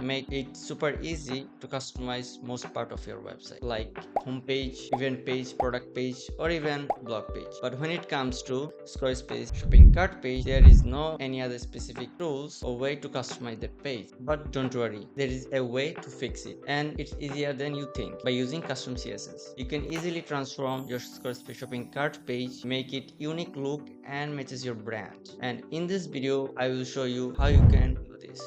make it super easy to customize most part of your website, like homepage, event page, product page, or even blog page. But when it comes to Squarespace shopping cart page, there is no any other specific tools or way to customize that page. But don't worry, there is a way to fix it, and it's easier than you think. By using custom CSS, you can easily transform your Squarespace shopping cart page, make it unique look and matches your brand. And in this video, I will show you how you can do this.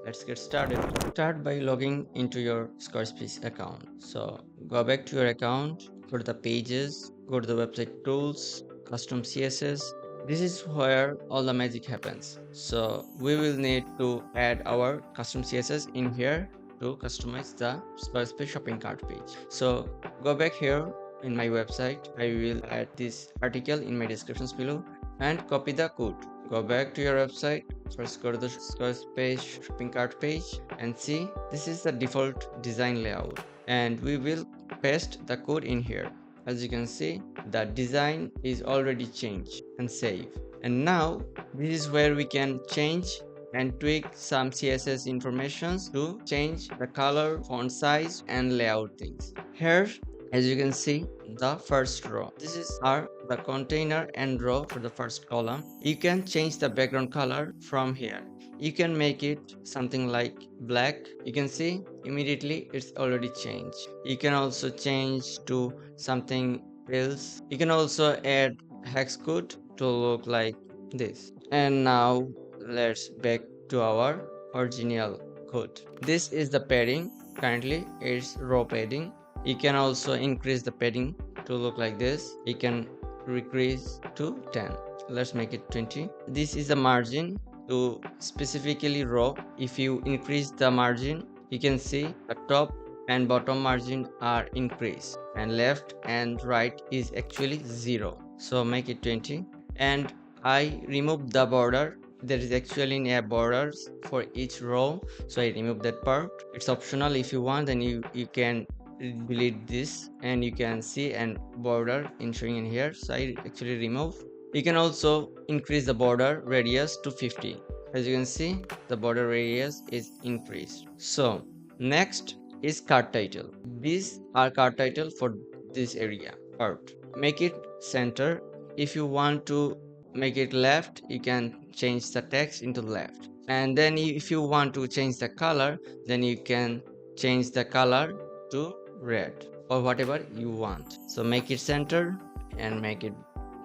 Let's get started. Start by logging into your Squarespace account. So go back to your account, go to the pages, go to the website tools, custom CSS. This is where all the magic happens. So we will need to add our custom CSS in here to customize the Squarespace shopping cart page. So go back here in my website. I will add this article in my descriptions below and copy the code. Go back to your website. First go to the Squarespace shopping cart page and see this is the default design layout, and we will paste the code in here. As you can see, the design is already changed and save. And now this is where we can change and tweak some CSS informations to change the color, font size and layout things. Here, as you can see, the first row, this is the container and row for the first column. You can change the background color from here. You can make it something like black. You can see immediately it's already changed. You can also change to something else. You can also add hex code to look like this. And now let's back to our original code. This is the padding. Currently it's row padding. You can also increase the padding to look like this. You can decrease to 10. Let's make it 20. This is the margin to specifically row. If you increase the margin, you can see the top and bottom margin are increased, and left and right is actually 0. So make it 20. And I remove the border. There is actually a borders for each row, so I remove that part. It's optional. If you want, then you can delete this, and you can see an border showing in here, so I actually remove. You can also increase the border radius to 50. As you can see, the border radius is increased. So next is cart title. These are cart title for this area part. Make it center. If you want to make it left, you can change the text into left. And then if you want to change the color, then you can change the color to red or whatever you want. So make it center and make it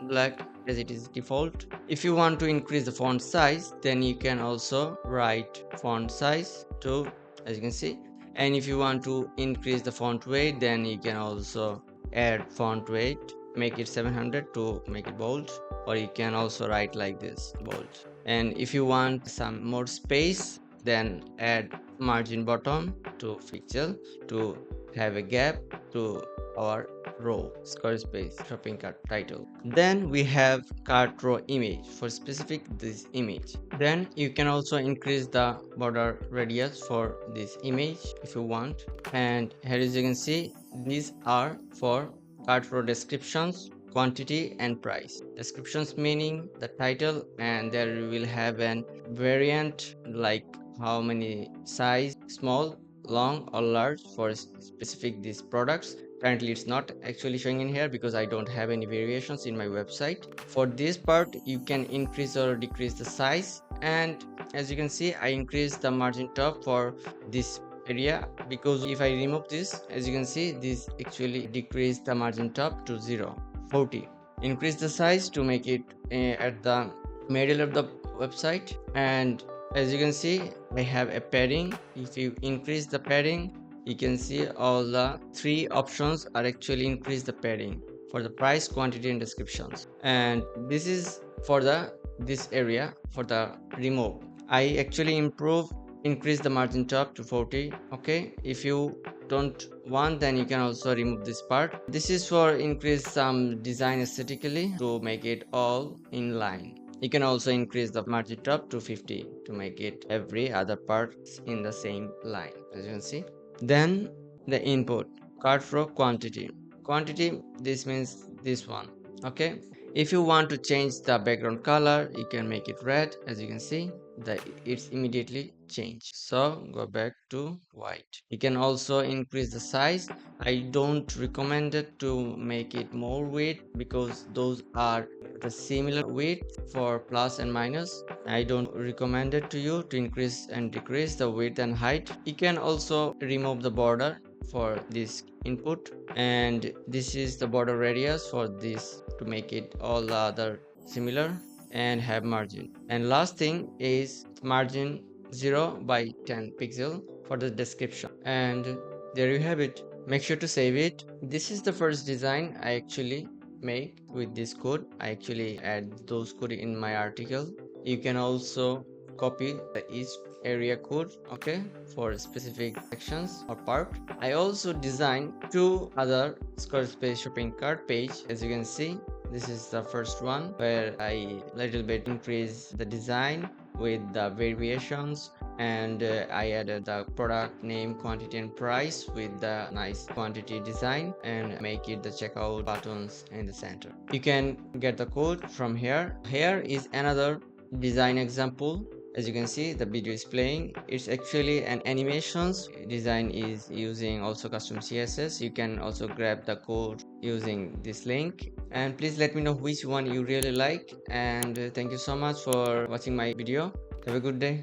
black as it is default. If you want to increase the font size, then you can also write font size to, as you can see. And if you want to increase the font weight, then you can also add font weight, make it 700 to make it bold, or you can also write like this, bold. And if you want some more space, then add margin bottom to pixel to have a gap to our row Squarespace shopping cart title. Then we have cart row image for specific this image. Then you can also increase the border radius for this image if you want. And here, as you can see, these are for cart row descriptions, quantity and price. Descriptions meaning the title, and there you will have an variant like how many size, small, long or large for specific these products. Currently it's not actually showing in here because I don't have any variations in my website. For this part, you can increase or decrease the size, and as you can see, I increased the margin top for this area, because if I remove this, as you can see, this actually decreased the margin top to 40. Increase the size to make it at the middle of the website. And as you can see, I have a padding. If you increase the padding, you can see all the 3 options are actually increase the padding for the price, quantity and descriptions. And this is for this area for the remove. I actually increase the margin top to 40. Okay, if you don't want, then you can also remove this part. This is for increase some design aesthetically to make it all in line. You can also increase the margin top to 50 to make it every other part in the same line, as you can see. Then the input cart row quantity. This means this one. Okay, if you want to change the background color, you can make it red, as you can see. it's immediately changed. So go back to white. You can also increase the size. I don't recommend it to make it more width because those are the similar width for plus and minus. I don't recommend it to you to increase and decrease the width and height. You can also remove the border for this input, and this is the border radius for this to make it all the other similar and have margin. And last thing is margin 0 by 10 pixel for the description. And there you have it. Make sure to save it. This is the first design I actually make with this code. I actually add those code in my article. You can also copy each area code, okay, for specific sections or part. I also designed two other Squarespace shopping cart page. As you can see, this is the first one where I little bit increase the design with the variations, and I added the product name, quantity and price with the nice quantity design and make it the checkout buttons in the center. You can get the code from here. Here is another design example. As you can see, the video is playing. It's actually an animations design is using also custom css. You can also grab the code using this link, and please let me know which one you really like. And thank you so much for watching my video. Have a good day.